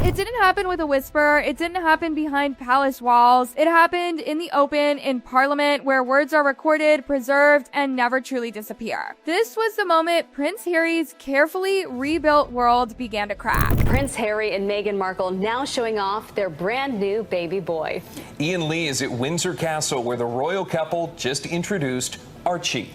It didn't happen with a whisper. It didn't happen behind palace walls. It happened in the open, in Parliament, where words are recorded, preserved, and never truly disappear. This was the moment Prince Harry's carefully rebuilt world began to crack. Prince Harry and Meghan Markle now showing off their brand new baby boy. Ian Lee is at Windsor Castle, where the royal couple just introduced Archie.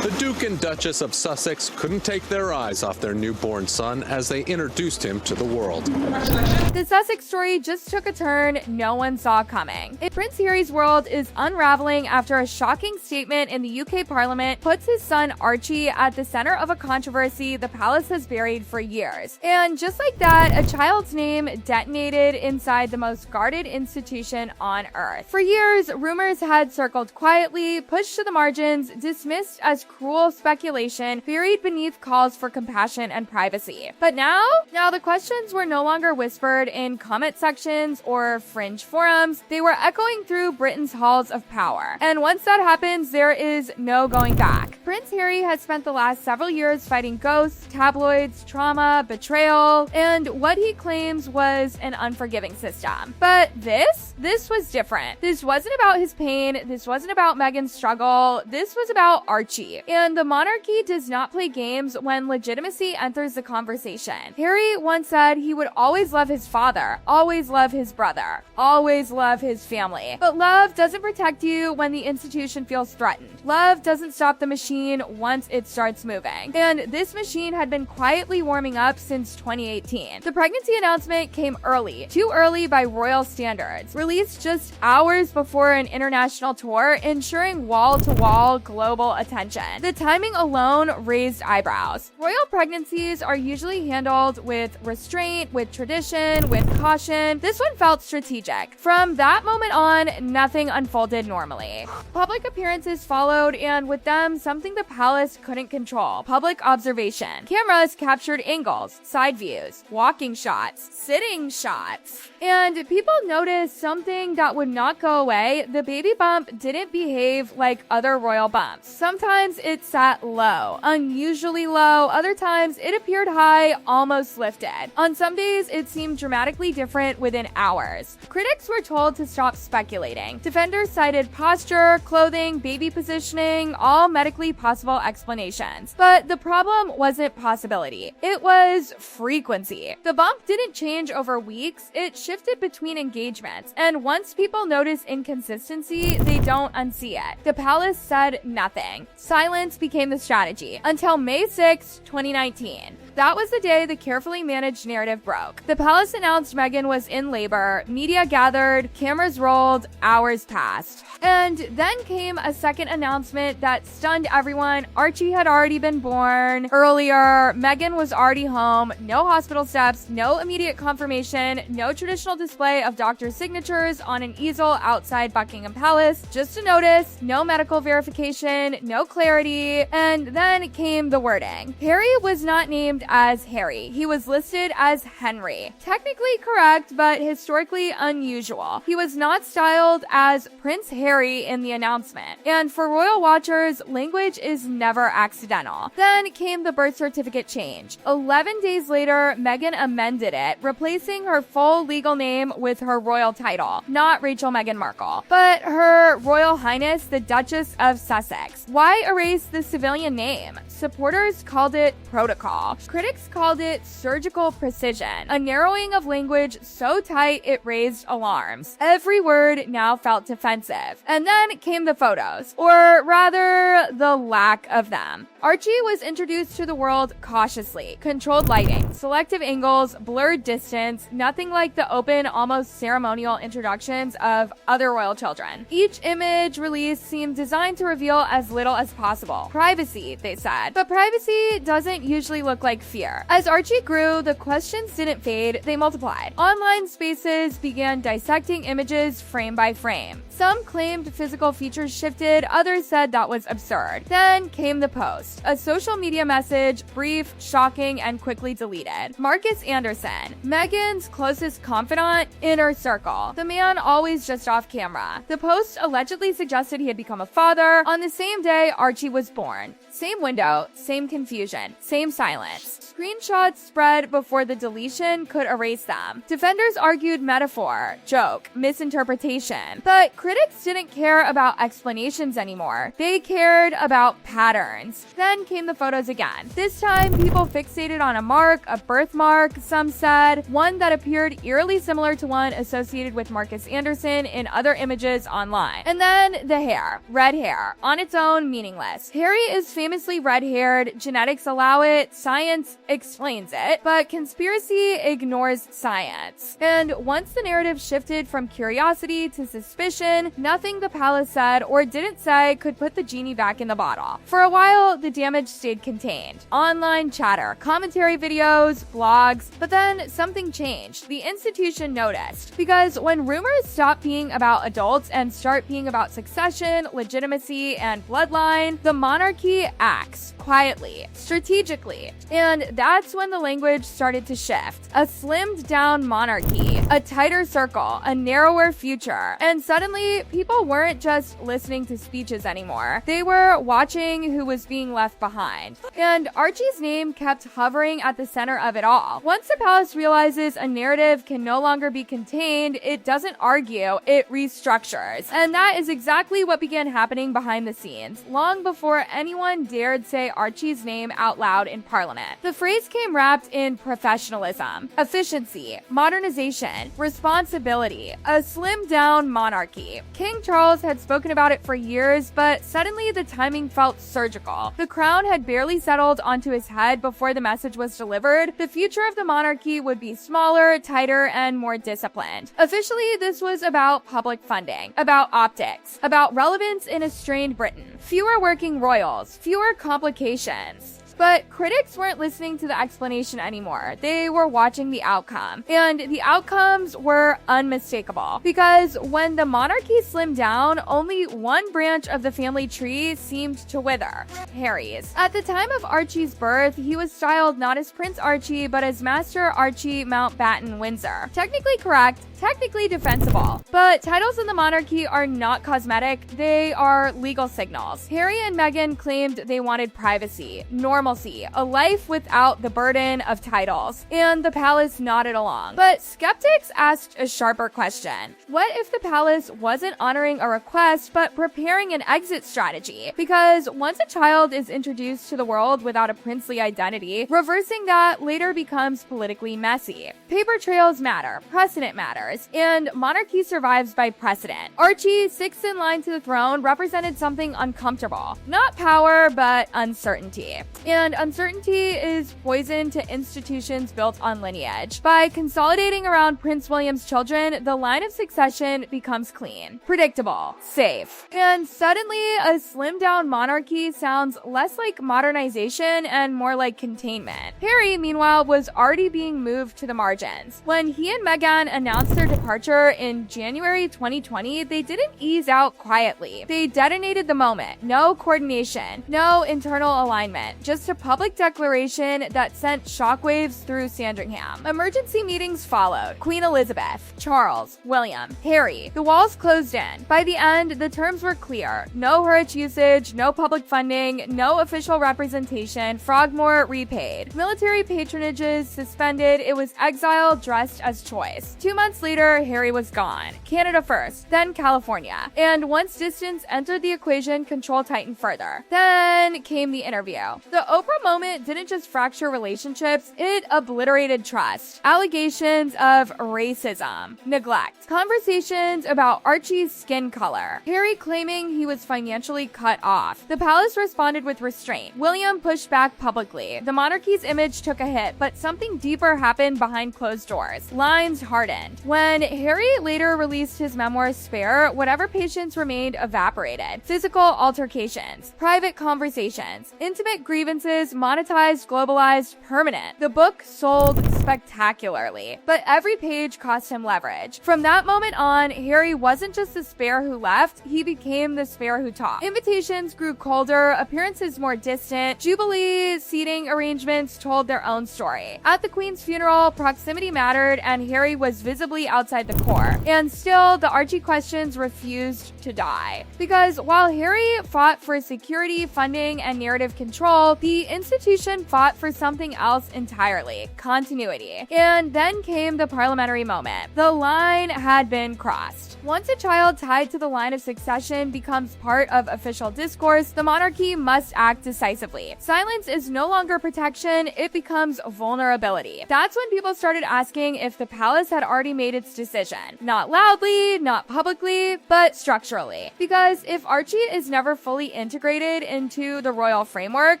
The Duke and Duchess of Sussex couldn't take their eyes off their newborn son as they introduced him to the world. The Sussex story just took a turn no one saw coming. Prince Harry's world is unraveling after a shocking statement in the UK Parliament puts his son Archie at the center of a controversy the palace has buried for years. And just like that, a child's name detonated inside the most guarded institution on earth. For years, rumors had circled quietly, pushed to the margins, dismissed as cruel speculation, buried beneath calls for compassion and privacy. But now the questions were no longer whispered in comment sections or fringe forums. They were echoing through Britain's halls of power. And once that happens, there is no going back. Prince Harry has spent the last several years fighting ghosts, tabloids, trauma, betrayal, and what he claims was an unforgiving system. But this was different. This wasn't about his pain. This wasn't about Meghan's struggle. This was about Archie. And the monarchy does not play games when legitimacy enters the conversation. Harry once said he would always love his father, always love his brother, always love his family. But love doesn't protect you when the institution feels threatened. Love doesn't stop the machine once it starts moving. And this machine had been quietly warming up since 2018. The pregnancy announcement came early, too early by royal standards, released just hours before an international tour, ensuring wall-to-wall global attention. The timing alone raised eyebrows. Royal pregnancies are usually handled with restraint, with tradition, with caution. This one felt strategic. From that moment on, nothing unfolded normally. Public appearances followed, and with them, something the palace couldn't control: public observation. Cameras captured angles, side views, walking shots, sitting shots. And people noticed something that would not go away. The baby bump didn't behave like other royal bumps. Sometimes it sat low, unusually low. Other times it appeared high, almost lifted. On some days, it seemed dramatically different within hours. Critics were told to stop speculating. Defenders cited posture, clothing, baby positioning, all medically possible explanations. But the problem wasn't possibility. It was frequency. The bump didn't change over weeks. It shifted between engagements. And once people notice inconsistency, they don't unsee it. The palace said nothing. Silence became the strategy until May 6, 2019. That was the day the carefully managed narrative broke. The palace announced Meghan was in labor, media gathered, cameras rolled, hours passed. And then came a second announcement that stunned everyone. Archie had already been born earlier, Meghan was already home, no hospital steps, no immediate confirmation, no traditional display of doctors' signatures on an easel outside Buckingham Palace, just a notice, no medical verification, no clarity, and then came the wording. Harry was not named as Harry. He was listed as Henry. Technically correct, but historically unusual. He was not styled as Prince Harry in the announcement. And for royal watchers, language is never accidental. Then came the birth certificate change. 11 days later, Meghan amended it, replacing her full legal name with her royal title. Not Rachel Meghan Markle, but her Royal Highness, the Duchess of Sussex. Why erase the civilian name? Supporters called it protocol. Critics called it surgical precision, a narrowing of language so tight it raised alarms. Every word now felt defensive. And then came the photos, or rather, the lack of them. Archie was introduced to the world cautiously. Controlled lighting, selective angles, blurred distance, nothing like the open, almost ceremonial introductions of other royal children. Each image released seemed designed to reveal as little as possible. Privacy, they said. But privacy doesn't usually look like fear. As Archie grew, the questions didn't fade, they multiplied. Online spaces began dissecting images frame by frame. Some claimed physical features shifted, others said that was absurd. Then came the post, a social media message, brief, shocking, and quickly deleted. Marcus Anderson, Meghan's closest confidant, inner circle. The man always just off camera. The post allegedly suggested he had become a father. On the same day, Archie was born. Same window, same confusion, same silence. screenshots spread before the deletion could erase them. Defenders argued metaphor, joke, misinterpretation, but critics didn't care about explanations anymore. They cared about patterns. Then came the photos again. This time, people fixated on a mark, a birthmark, some said, one that appeared eerily similar to one associated with Marcus Anderson in other images online. And then the hair. Red hair. On its own, meaningless. Harry is famously red-haired, genetics allow it, science explains it, but conspiracy ignores science. And once the narrative shifted from curiosity to suspicion, nothing the palace said or didn't say could put the genie back in the bottle. For a while, the damage stayed contained. Online chatter, commentary videos, blogs, but then something changed. The institution noticed. Because when rumors stop being about adults and start being about succession, legitimacy, and bloodline, the monarchy acts quietly, strategically. And that's when the language started to shift. A slimmed down monarchy, a tighter circle, a narrower future. And suddenly, people weren't just listening to speeches anymore. They were watching who was being left behind. And Archie's name kept hovering at the center of it all. Once the palace realizes a narrative can no longer be contained, it doesn't argue, it restructures. And that is exactly what began happening behind the scenes, long before anyone dared say Archie's name out loud in Parliament. The phrase came wrapped in professionalism, efficiency, modernization, responsibility, a slimmed-down monarchy. King Charles had spoken about it for years, but suddenly the timing felt surgical. The crown had barely settled onto his head before the message was delivered. The future of the monarchy would be smaller, tighter, and more disciplined. Officially, this was about public funding, about optics, about relevance in a strained Britain, fewer working royals, fewer complications. But critics weren't listening to the explanation anymore. They were watching the outcome. And the outcomes were unmistakable. Because when the monarchy slimmed down, only one branch of the family tree seemed to wither: Harry's. At the time of Archie's birth, he was styled not as Prince Archie, but as Master Archie Mountbatten Windsor. Technically correct, technically defensible. But titles in the monarchy are not cosmetic, they are legal signals. Harry and Meghan claimed they wanted privacy, normalcy, a life without the burden of titles, and the palace nodded along. But skeptics asked a sharper question. What if the palace wasn't honoring a request, but preparing an exit strategy? Because once a child is introduced to the world without a princely identity, reversing that later becomes politically messy. Paper trails matter, precedent matters, and monarchy survives by precedent. Archie, sixth in line to the throne, represented something uncomfortable. Not power, but uncertainty. And uncertainty is poison to institutions built on lineage. By consolidating around Prince William's children, the line of succession becomes clean, predictable, safe. And suddenly, a slimmed-down monarchy sounds less like modernization and more like containment. Harry, meanwhile, was already being moved to the margins. When he and Meghan announced their departure in January 2020, they didn't ease out quietly. They detonated the moment. No coordination, no internal alignment, just a public declaration that sent shockwaves through Sandringham. Emergency meetings followed. Queen Elizabeth, Charles, William, Harry. The walls closed in. By the end, the terms were clear. No Harwich usage, no public funding, no official representation, Frogmore repaid. Military patronages suspended. It was exile dressed as choice. 2 months later, Harry was gone. Canada first, then California. And once distance entered the equation, control tightened further. Then came the interview. The Oprah moment didn't just fracture relationships, it obliterated trust. Allegations of racism, neglect, conversations about Archie's skin color, Harry claiming he was financially cut off. The palace responded with restraint. William pushed back publicly. The monarchy's image took a hit, but something deeper happened behind closed doors. Lines hardened. When Harry later released his memoir Spare, whatever patience remained evaporated. Physical altercations, private conversations, intimate grievances, monetized, globalized, permanent. The book sold spectacularly, but every page cost him leverage. From that moment on, Harry wasn't just the spare who left, he became the spare who talked. Invitations grew colder, appearances more distant, Jubilee seating arrangements told their own story. At the Queen's funeral, proximity mattered, and Harry was visibly outside the core. And still, the Archie questions refused to die. Because while Harry fought for security, funding, and narrative control, the the institution fought for something else entirely: continuity. And then came the parliamentary moment. The line had been crossed. Once a child tied to the line of succession becomes part of official discourse, the monarchy must act decisively. Silence is no longer protection, it becomes vulnerability. That's when people started asking if the palace had already made its decision. Not loudly, not publicly, but structurally. Because if Archie is never fully integrated into the royal framework,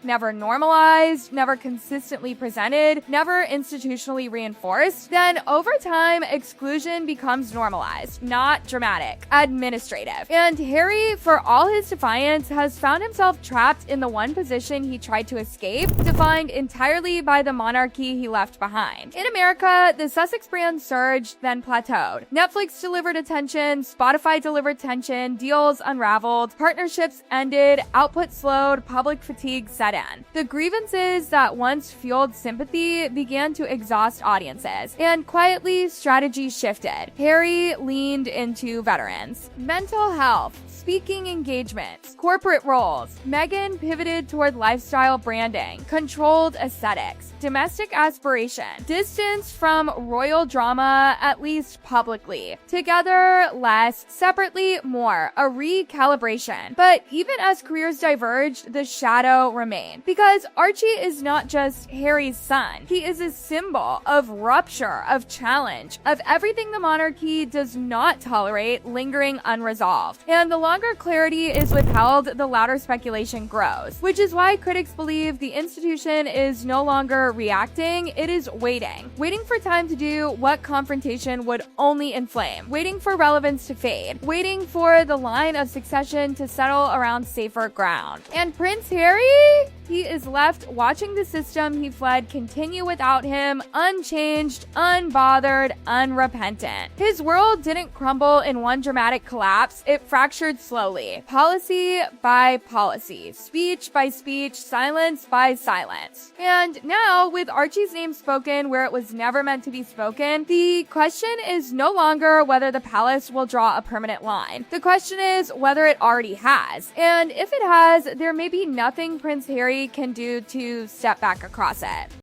never normalized, never consistently presented, never institutionally reinforced, then over time, exclusion becomes normalized, not dramatic, administrative. And Harry, for all his defiance, has found himself trapped in the one position he tried to escape, defined entirely by the monarchy he left behind. In America, the Sussex brand surged, then plateaued. Netflix delivered attention, Spotify delivered tension, deals unraveled, partnerships ended, output slowed, public fatigue set in. The grievances that once fueled sympathy began to exhaust audiences, and quietly, strategy shifted. Harry leaned into veterans. Mental health, speaking engagements, corporate roles. Meghan pivoted toward lifestyle branding, controlled aesthetics, domestic aspiration, distance from royal drama, at least publicly. Together, less, separately, more. A recalibration. But even as careers diverged, the shadow remained. Because Archie is not just Harry's son. He is a symbol of rupture, of challenge, of everything the monarchy does not tolerate lingering unresolved. And the longer clarity is withheld, the louder speculation grows. Which is why critics believe the institution is no longer reacting, it is waiting. Waiting for time to do what confrontation would only inflame. Waiting for relevance to fade. Waiting for the line of succession to settle around safer ground. And Prince Harry? He is left watching the system he fled continue without him, unchanged, unbothered, unrepentant. His world didn't crumble in one dramatic collapse, it fractured slowly. Policy by policy, speech by speech, silence by silence. And now, with Archie's name spoken where it was never meant to be spoken, the question is no longer whether the palace will draw a permanent line. The question is whether it already has. And if it has, there may be nothing Prince Harry can do to step back across it.